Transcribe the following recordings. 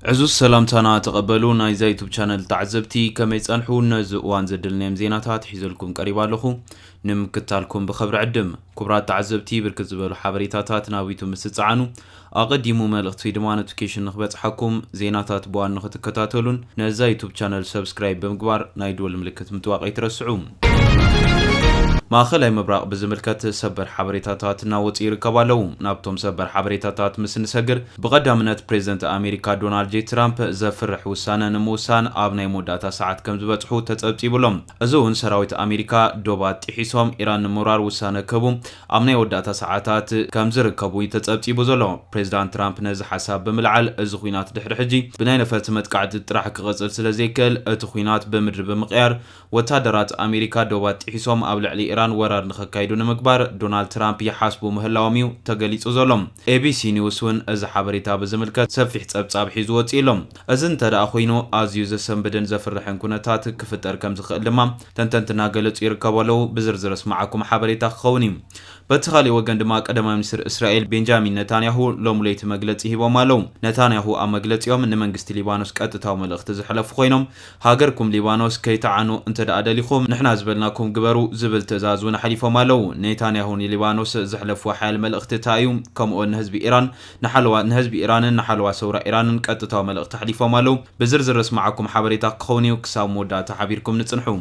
عزوز سلامتنا تقبلون نايزا يوتيوب شانل تعزبتي كما يصنحون نزوان زدلنا زيناتات حيزلكم قريبا لكم نمكتالكم بخبر عدم كبرات تعزبتي بركز بلو حبريتاتات ناويتو مستصعانو اقدمو ملغت في دما نوتيفيكيشن نخبص حكم زيناتات بوان نختكتاتلون نزا يوتيوب شانل سبسكرايب بمقبار نايدول ملكت متواقع يترسعون ماخلاي مبراق بزملكت سبر حبريتاتات ناوت يركبالو نابتوم سبر حبريتاتات مسن سجر بقدامنت بريزيدنت امريكا دونالد جي ترامب زفرح وسانه نموسان ابناي موداتا ساعات كم زبطحو تتصبطيبلهم ازون سراويت امريكا دوبات حيسوم ايران مرار وسانه كبو ابناي وداتا ساعات كم زركبو يتصبطيبو زلو بريزيدنت ترامب نز حساب بملعل از خوينات دحر حجي بناي نفت متقعد طرح كغصل سلازيكل ات خوينات بمدر بمقيار وتادرات امريكا دوبات حيسوم ابلعلي إيران ورار نخكايدو نمكبار دونالد ترامب يحاسبو مهلاوميو تغليصو زلوم ABC نيوسون از حبريتا بزملكت سفيح صبصاب حيزو وصيلوم ازن تدا خوينو ازيو زسنبدن زفرحن كونتات كفتر كم زخل لما تنتنتنا غلص يركبالو بزرزر اسمعكم حبريتا خوني بتخالي وغن دما قدما منستر اسرائيل بنجامين نتانياهو لومليت مغلص يهبو مالو نتانياهو ا مغلص يوم ان منغست ليبانوس قطتاو ملخت زحلف خوينوم هاجركم ليبانوس كيتعانو انت دادليكم نحنا زبلناكم غبرو زبل تزازون حليفو مالو نتانياهو ليبانوس زحلف وحال ملخت تايوم كم ان حزب ايران نحلوا ايران نحلوا سورة ايران قطتاو ملخت حليفو مالو بزرزر اسمعكم حبريتا خونيو كساو مودا تحبيركم نصنحو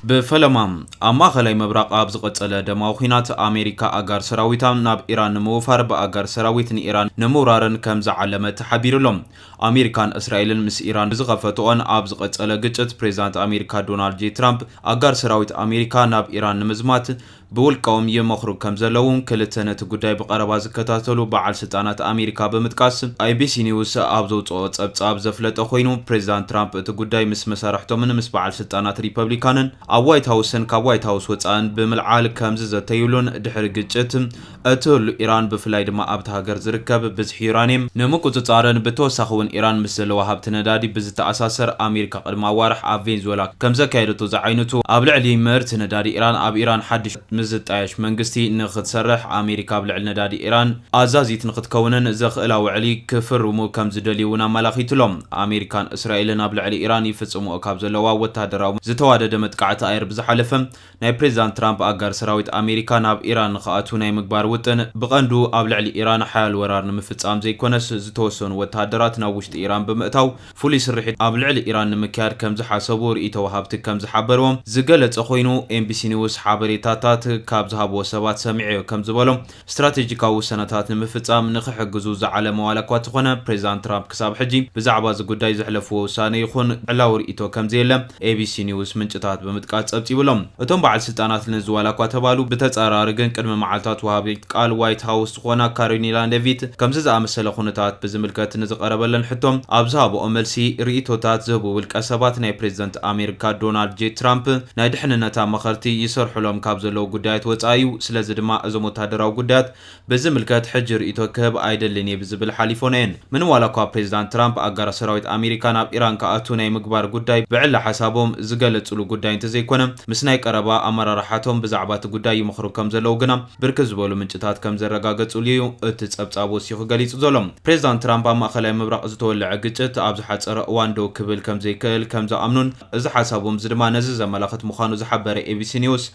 بفلمام اما خلاي مبراق ابز قصله دماو خينات امريكا اغار سراويتام ناب ايران نموفار باغار سراويتن ايران نمورارن كم زعلمت حبيرلهم امريكان اسرائيل مس ايران بزغفتون ابز قصله قچت بريزيدنت امريكا دونالد جي ترامب اغار سراويت امريكا ناب ايران نمزمات بولقاوم يمخرو كم زلوون كلتنت غداي بقربا زكتاتلو بعل سلطانات امريكا بمتقاس ABC نيوس ابزو صبصاب زفلطه خوينو بريزيدنت ترامب ات غداي مس مسارحتو من مس بعل سلطانات ريبابليكانن وايت هاوسن كوايت هاوس وصان بملعال كمز زتيلون دحر غچت اتل ايران بفلاي دما ابت هاجر زركب بزحيرانيم نمكو تصارن بتوسخون ايران مسلو هابت ندادي بزتاساسر امريكا قدما وارح افينزولا كمز كايدتو زعينتو ابلعلي مرت ندادي ايران اب ايران حدش مزطايش منغستي نختسرح امريكا بلعل ندادي ايران ازازيت نختكونن زخلاو علي كفرمو كمز دليونا ملاخيتلوم امريكان اسرائيل نابلعلي ايران يفصمو كاب زلوا وتادراو زتوادد متقعت اير بزحلفم ناي بريزيدنت ترامب اغار سراويت امريكا ناب ايران خاطو ناي مغبار وطن بقندو ابلعلي ايران حال ورار نمفصام زيكونس زتوسن وتادرات ناوشت ايران بمئتاو فولي سرحت ابلعلي ايران نمكيار كمز حسبور ايتوهابت كمز حبروم زغلص خوينو ABC نيوس حبريتاتات كاب زهابو سبات سمعيو كم زبالهم استراتيجيكاو سنتات نمفصام نخحجزو زعل موالكوات خونه بريزيدنت ترامب كساب حجي بزعبا زغداي زحلفو وسانه يخون علاور ايتو كم زيلم ABC نيوس منጭታት بمتقات صبصيبلهم اتوم بعل سلطانات نزوالكوا تبالو بتتصارار ግን ቅድመ ማዓልታት ወሃቢት ቃል ዋይት ሃውስ ኾና ካሮሊና ሌቪት ከምዝ ዝኣመሰለ ኹነታት ብዝምልከት ንዝቀረበለን ሕቶም ኣብዛቦ መልሲ ሪኢቶታት ዝህቡ ውልቀ ሰባት ናይ ፕሬዝዳንት ኣሜሪካ ዶናልድ ጄ ትራምፕ ናይ ድሕንነታ መኸርቲ ይሰርሑሎም ካብ ዘለው ጉዳያት ወጻዩ ስለዚ ድማ እዞም ወታደራዊ ጉዳያት ብዝምልከት ሕጂ ሪኢቶ ክህብ ኣይደልን ብዝብል ሓሊፎነን ምን ዋላኳ ፕሬዝዳንት ትራምፕ ኣጋር ሰራዊት ኣሜሪካ ናብ ኢራን ከኣቱ ናይ ምግባር ጉዳይ ብዕላ ሓሳቦም ዝገለጽሉ ጉዳይ እንተዘይኮነ ምስናይ ቀረባ ኣመራርሓቶም ብዛዕባት ጉዳይ ይመኽሩ ከም ዘለው ግና ብርክት ዝበሉ ምንጭታት ከም ዘረጋገጹልዩ እቲ ጸብጻብ ወሲኹ ገሊጹ ዘሎም ፕሬዝዳንት ትራምፕ ኣብ ማእከላይ ምብራቕ ዝተወልዐ ግጭት ኣብ ዝሓፀረ እዋን ዶ ክብል ከም ዘይክእል ከም ዝኣምኑን እዚ ሓሳቦም ዝድማ ነዚ ዘመላኽት ምዃኑ ዝሓበረ ABC ኒውስ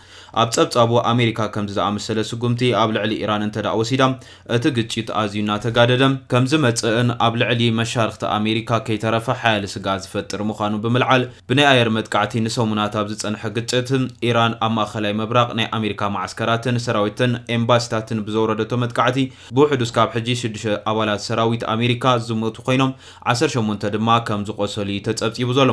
ኣብ ጸብጻቡ ኣሜሪካ ከም ዝኣመሰለ ስጉምቲ ኣብ ልዕሊ ኢራን እንተዳ ወሲዳ እቲ ግጭት ኣዝዩና ተጋደደም ከም ዝመጽእን ኣብ ልዕሊ መሻርክቲ ኣሜሪካ ከይተረፈ ሓያል ስጋት ዝፈጥር ምዃኑ ብምልዓል ብናይ ኣየር መጥቃዕቲ ንሰሙናት ኣብ ዝጸንሐ ግጭት ኢራን ኣብ ማእከላይ ምብራቕ ናይ ኣሜሪካ ማዕስከራትን ሰራዊትን ኤምባሲታትን ብዘውረደቶ መጥቃዕቲ ብውሕዱስ ካብ ሕጂ 6 ኣባላት ሰራዊት ኣሜሪካ ዝሞቱ ኮይኖም 18 ድማ ከም ዝቆሰሉ ተጸብጺቡ ዘሎ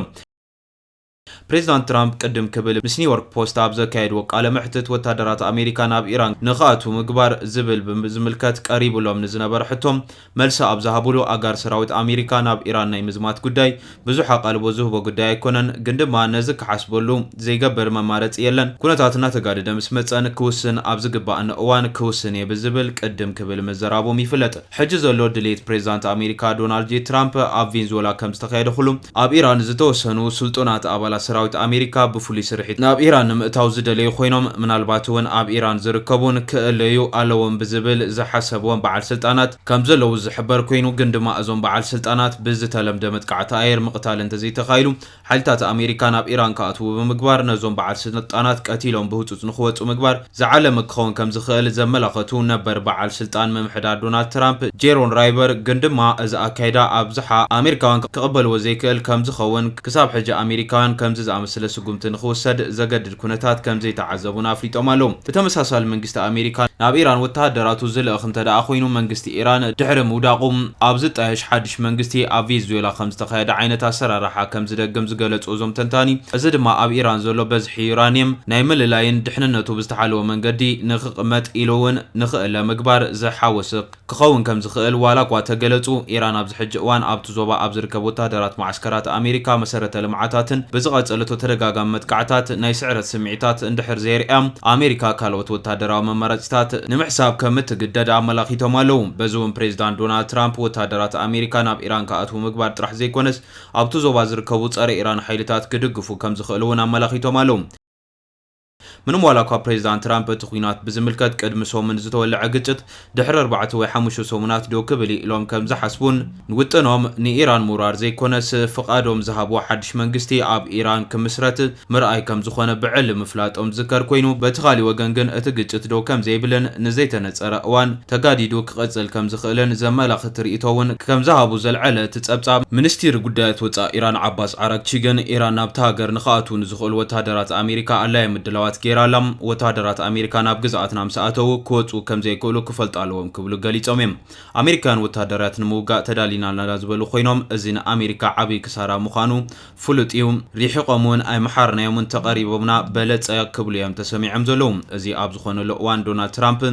بريزيدنت ترامب قدم كبل مس نيويورك بوست ابزا كايد وقال محتت وتادرات امريكا ناب ايران نخاتو مغبار زبل بزملكت قريب لهم نزنبر حتم ملسا ابزا هبولو اغار سراويت امريكا ناب ايران ناي مزمات غداي بزح قلبو زهبو غداي كونن غندما نزك حسبلو زيغبر ممارص يلن كونتاتنا تغادد مسمصن كوسن ابزا غبان اوان كوسن يبزبل قدم كبل مزرابو ميفلط حج زلو دليت بريزيدنت امريكا دونالد جي ترامب اب فينزولا كم استخايد خلو اب ايران زتوسنو سلطنات ابالا ሰራዊት አሜሪካ ብፍሉይ ስርሒት ናብ ኢራን ንምእታው ዝደለዩ ኮይኖም ምናልባት እውን ኣብ ኢራን ዝርከቡን ክእለዩ ኣለዎም ብዝብል ዝሓሰብዎም በዓል ስልጣናት ከም ዘለዉ ዝሕበር ኮይኑ ግን ድማ እዞም በዓል ስልጣናት ብዝተለምደ መጥቃዕቲ ኣየር ምቕታል እንተዘይተኻይሉ ሓይልታት ኣሜሪካ ናብ ኢራን ከኣትዉ ብምግባር ነዞም በዓል ስልጣናት ቀቲሎም ብህፁፅ ንኽወፁ ምግባር ዝዓለመ ክኸውን ከም ዝኽእል ዘመላኸቱ ነበር በዓል ስልጣን ምምሕዳር ዶናልድ ትራምፕ ጄሮን ራይበር ግን ድማ እዚ ኣካይዳ ኣብዝሓ ኣሜሪካውያን ክቕበልዎ ዘይክእል ከም ዝኸውን ክሳብ ሕጂ ኣሜሪካውያን ከምዚ ዝኣመሰለ ስጉምቲ ንኽውሰድ ዘገድድ ኩነታት ከም ዘይተዓዘቡን ኣፍሊጦም ኣለዉ ብተመሳሳሊ መንግስቲ ኣሜሪካ ናብ ኢራን ወተሃደራቱ ዝልእኽ እንተደኣ ኮይኑ መንግስቲ ኢራን ድሕሪ ምውዳቑ ኣብ ዝጣየሽ ሓድሽ መንግስቲ ኣብ ቬንዙዌላ ከም ዝተኻየደ ዓይነት ኣሰራርሓ ከም ዝደግም ዝገለጹ እዞም ተንታኒ እዚ ድማ ኣብ ኢራን ዘሎ በዝሒ ዩራኒየም ናይ ምልላይን ድሕንነቱ ብዝተሓለወ መንገዲ ንኽቕመጥ ኢሉ እውን ንኽእለ ምግባር ዝሓወሰ ክኸውን ከም ዝኽእል ዋላ እኳ ተገለጹ ኢራን ኣብዚ ሕጂ እዋን ኣብቲ ዞባ ኣብ ዝርከብ ወተሃደራት ማዓስከራት ኣሜሪካ መሰረተ ልምዓታትን ብዝቐጸለቶ ተደጋጋሚ መጥቃዕታት ናይ ስዕረት ስምዒታት እንድሕር ዘርያ ኣሜሪካ ካልኦት ወተሃደራዊ መመረፂታት ንምሕሳብ ከም እትግደድ ኣመላኺቶም ኣለዉ በዚ እውን ፕሬዚዳንት ዶናልድ ትራምፕ ወተሃደራት ኣሜሪካ ናብ ኢራን ከኣትዉ ምግባር ጥራሕ ዘይኮነስ ኣብቲ ዞባ ዝርከቡ ጸረ ኢራን ሓይልታት ክድግፉ ከም ዝኽእሉ እውን ኣመላኺቶም ኣለዉ ምንም ዋላ እኳ ፕሬዚዳንት ትራምፕ እቲ ኩናት ብዝምልከት ቅድሚ ሰሙን ዝተወልዐ ግጭት ድሕሪ 4 ወይ 5 ሰሙናት ዶ ክብል ኢሎም ከም ዝሓስቡን ውጥኖም ንኢራን ምውራር ዘይኮነስ ፍቓዶም ዝሃብዎ ሓድሽ መንግስቲ ኣብ ኢራን ክምስረት ምርኣይ ከም ዝኾነ ብዕሊ ምፍላጦም ዝከር ኮይኑ በቲ ካልእ ወገን ግን እቲ ግጭት ዶ ከም ዘይብልን ንዘይተነፀረ እዋን ተጋዲዱ ክቐጽል ከም ዝኽእልን ዘመላኽት ርእይቶ እውን ከም ዝሃቡ ዘልዓለ ትጸብጻብ ሚኒስትሪ ጉዳያት ወፃኢ ኢራን ዓባስ ዓራግቺ ግን ኢራን ናብቲ ሃገር ንኽኣትዉ ንዝኽእሉ ወተሃደራት ኣሜሪካ ኣላየ ምድላዋት ጌራላም ወተሃደራት ኣሜሪካ ናብ ግዝኣትና ምሰኣተው ክወፁ ከም ዘይክእሉ ክፈልጡ ኣለዎም ክብሉ ገሊፆም እዮም ኣሜሪካን ወተሃደራት ንምውጋእ ተዳሊና ዝበሉ ኮይኖም እዚ ንኣሜሪካ ዓብይ ክሳራ ምዃኑ ፍሉጥ እዩ ሪሒቆም እውን ኣይመሓርናዮምን ተቐሪቦምና በለፀ ክብሉ እዮም ተሰሚዖም ዘለዉ እዚ ኣብ ዝኾነሉ እዋን ዶናልድ ትራምፕ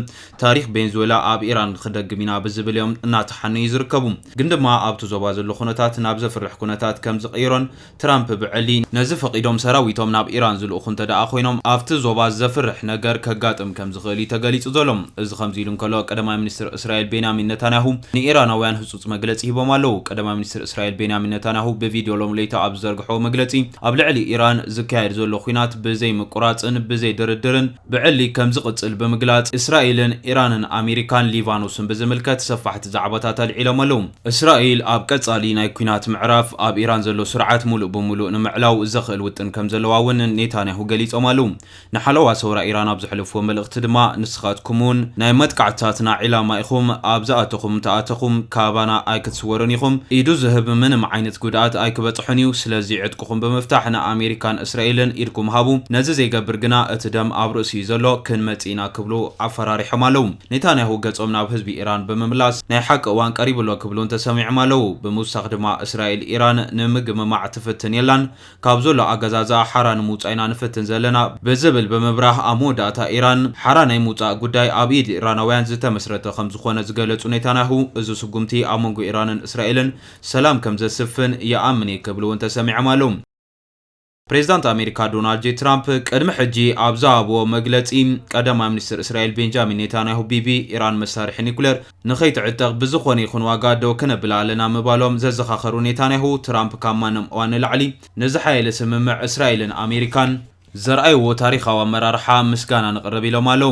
ታሪክ ቬንዙዌላ ኣብ ኢራን ክደግም ኢና ብዝብል እዮም እናተሓነዩ ዝርከቡ ግን ድማ ኣብቲ ዞባ ዘሎ ኩነታት ናብ ዘፍርሕ ኩነታት ከም ዝቕይሮን ትራምፕ ብዕሊ ነዚ ፈቒዶም ሰራዊቶም ናብ ኢራን ዝልእኹ እንተደኣ ኮይኖም ኣብቲ ዞባ ዘፍርሕ ነገር ከጋጥም ከም ዝኽእል ተገሊጹ ዘሎም እዚ ከምዚ ኢሉ እንከሎ ቀዳማይ ሚኒስትር እስራኤል ቤንያሚን ነታንያሁ ንኢራናውያን ህጹጽ መግለጺ ሂቦም ኣለዉ ቀዳማይ ሚኒስትር እስራኤል ቤንያሚን ነታንያሁ ብቪድዮ ሎም ለይታ ኣብ ዝዘርግሖ መግለጺ ኣብ ልዕሊ ኢራን ዝካየድ ዘሎ ኩናት ብዘይ ምቁራጽን ብዘይ ድርድርን ብዕሊ ከም ዝቕጽል ብምግላጽ እስራኤልን ኢራንን ኣሜሪካን ሊባኖስን ብዝምልከት ሰፋሕቲ ዛዕባታት ኣልዒሎም ኣለዉ እስራኤል ኣብ ቀጻሊ ናይ ኩናት ምዕራፍ ኣብ ኢራን ዘሎ ስርዓት ሙሉእ ብምሉእ ንምዕላው ዘኽእል ውጥን ከም ዘለዋ እውን ኔታንያሁ ገሊጾም ኣለዉ ንሓለዋ ሰውራ ኢራን ኣብ ዝሕልፍዎ መልእኽቲ ድማ ንስኻትኩምን ናይ መጥቃዕትታትና ዒላማ ኢኹም ኣብ ዝኣተኹም ተኣተኹም ካባና ኣይክትስወሩን ኢኹም ኢዱ ዝህብ ምንም ዓይነት ጉድኣት ኣይክበፅሑን እዩ ስለዚ ዕጥቅኹም ብምፍታሕ ንኣሜሪካን እስራኤልን ኢድኩም ሃቡ ነዚ ዘይገብር ግና እቲ ደም ኣብ ርእሲ ዘሎ ክንመፂና ክብሉ ኣፈራሪሖም ኣለዉ ኔታንያሁ ገጾም ናብ ህዝቢ ኢራን ብምምላስ ናይ ሓቂ እዋን ቀሪብሎ ክብሉን ተሰሚዖም ኣለዉ ብምውሳኽ ድማ እስራኤል ኢራን ንምግምማዕ ትፍትን የላን ካብ ዘሎ ኣገዛዛ ሓራ ንምውፃእ ኢና ንፍትን ዘለና ብዝብል ብምብራህ ኣብ መወዳእታ ኢራን ሓራ ናይ ምውፃእ ጉዳይ ኣብ ኢድ ኢራናውያን ዝተመስረተ ከም ዝኾነ ዝገለጹ ኔታንያሁ እዚ ስጉምቲ ኣብ መንጎ ኢራንን እስራኤልን ሰላም ከም ዘስፍን ይኣምን እየ ክብሉ እውን ተሰሚዖም ኣለዉ ፕሬዚዳንት ኣሜሪካ ዶናልድ ጄ ትራምፕ ቅድሚ ሕጂ ኣብ ዝሃብዎ መግለጺ ቀዳማይ ሚኒስትር እስራኤል ቤንጃሚን ኔታንያሁ ቢቢ ኢራን መሳርሒ ኒኩሌር ንኸይትዕጠቕ ብዝኾነ ይኹን ዋጋ ደው ክነብላ ኣለና ምባሎም ዘዘኻኸሩ ኔታንያሁ ትራምፕ ካብ ማንም እዋን ንላዕሊ ንዝሓየለ ስምምዕ እስራኤልን ኣሜሪካን ዘርአይዎ ታሪኻዊ ኣመራርሓ ምስጋና ንቕርብ ኢሎም ኣለዉ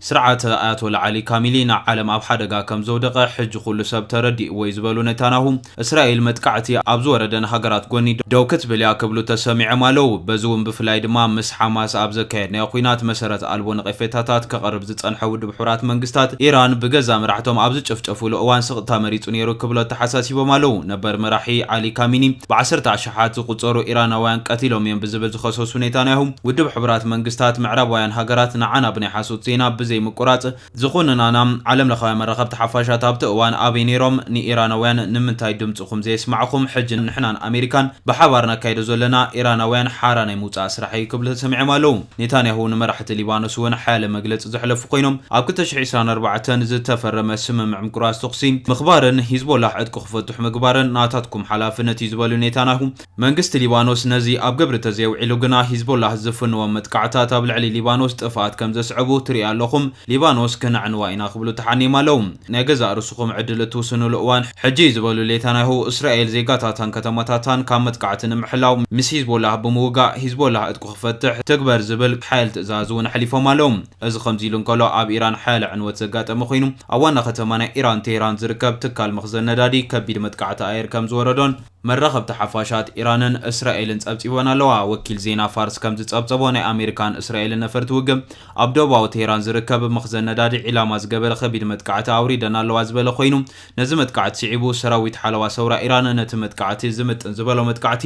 ስርዓት ኣያቶላ ዓሊ ካሚሊ ናብ ዓለም ኣብ ሓደጋ ከም ዘውደቐ ሕጂ ኩሉ ሰብ ተረዲእዎ እዩ ዝበሉ ኔታንያሁ እስራኤል መጥቃዕቲ ኣብ ዝወረደን ሃገራት ጎኒ ደው ክትብል እያ ክብሉ ተሰሚዖም ኣለዉ በዚ እውን ብፍላይ ድማ ምስ ሓማስ ኣብ ዘካየድናዮ ኩናት መሰረት ኣልቦ ነቐፌታታት ከቐርብ ዝጸንሐ ውድብ ሕቡራት መንግስታት ኢራን ብገዛ መራሕቶም ኣብ ዝጭፍጨፍሉ እዋን ስቕታ መሪጹ ነይሩ ክብሎ ተሓሳሲቦም ኣለዉ ነበር መራሒ ዓሊ ካሚኒ ብ10 ኣሽሓት ዝቁጸሩ ኢራናውያን ቀቲሎም እዮም ብዝብል ዝኸሰሱ ኔታንያሁ ውድብ ሕቡራት መንግስታት ምዕራባውያን ሃገራት ንዓና ብናይ ሓሶት ዜና ብዘይ ምቁራጽ ዝኹንናና ዓለም ለኻዊ መራኸብቲ ሓፋሻት ኣብቲ እዋን ኣበይ ነይሮም ንኢራናውያን ንምንታይ ድምፅኹም ዘየስማዕኹም ሕጂ ንሕናን ኣሜሪካን ብሓባር ናካይዶ ዘለና ኢራናውያን ሓራ ናይ ምውፃእ ስራሕ እዩ ክብሉ ተሰሚዖም ኣለዉ ኔታንያሁ ንመራሕቲ ሊባኖስ እውን ሓያለ መግለፂ ዘሕለፉ ኮይኖም ኣብ 2024 ዝተፈረመ ስምምዕ ምቁራጽ ተኽሲ ምኽባርን ሂዝቦላህ ዕጥቂ ክፈትሑ ምግባርን ናታትኩም ሓላፍነት እዩ ዝበሉ ኔታንያሁ መንግስቲ ሊባኖስ ነዚ ኣብ ግብሪ ተዘይውዒሉ ግና ሂዝቦላህ ዝፍንዎም መጥቃዕታት ኣብ ልዕሊ ሊባኖስ ጥፍኣት ከም ዘስዕቡ ትርኢ ኣለኹም ሊባኖስ ክነዕንዋ ኢና ክብሉ ተሓኒም ኣለዉ ናይ ገዛ ርስኹም ዕድል እትውስንሉ እዋን ሕጂ ዝበሉ ሌተናይሁ እስራኤል ዜጋታታን ከተማታታን ካብ መጥቃዕቲ ንምሕላው ምስ ሂዝቦላህ ብምውጋእ ሂዝቦላህ እጥቁ ክፈትሕ ትግበር ዝብል ሓይል ትእዛዝ እውን ሓሊፎም ኣለዉ እዚ ከምዚ ኢሉ እንከሎ ኣብ ኢራን ሓያል ዕንወት ዘጋጠመ ኮይኑ ኣብ ዋና ከተማ ናይ ኢራን ቴህራን ዝርከብ ትካል መኽዘን ነዳዲ ከቢድ መጥቃዕቲ ኣየር ከም ዝወረዶን መራኸብቲ ሓፋሻት ኢራንን እስራኤልን ጸብጺቦን ኣለዋ ወኪል ዜና ፋርስ ከም ዝጸብጸቦ ናይ ኣሜሪካን እስራኤልን ነፈርቲ ውግም ኣብ ደቡባዊ ቴህራን ዝርከብ መኽዘን ነዳዲ ዒላማ ዝገበረ ከቢድ መጥቃዕቲ ኣውሪደን ኣለዋ ዝበለ ኮይኑ ነዚ መጥቃዕቲ ስዒቡ ሰራዊት ሓለዋ ሰውራ ኢራን ነቲ መጥቃዕቲ ዝምጥን ዝበሎ መጥቃዕቲ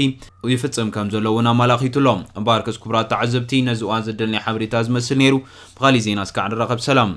ይፍጽም ከም ዘሎ እውን ኣመላኺቱሎም እምበር ክቡራት ተዓዘብቲ ነዚ እዋን ዝድልኒ ሓበሬታ ዝመስል ነይሩ ብኻሊእ ዜና እስካዕ ንራኸብ ሰላም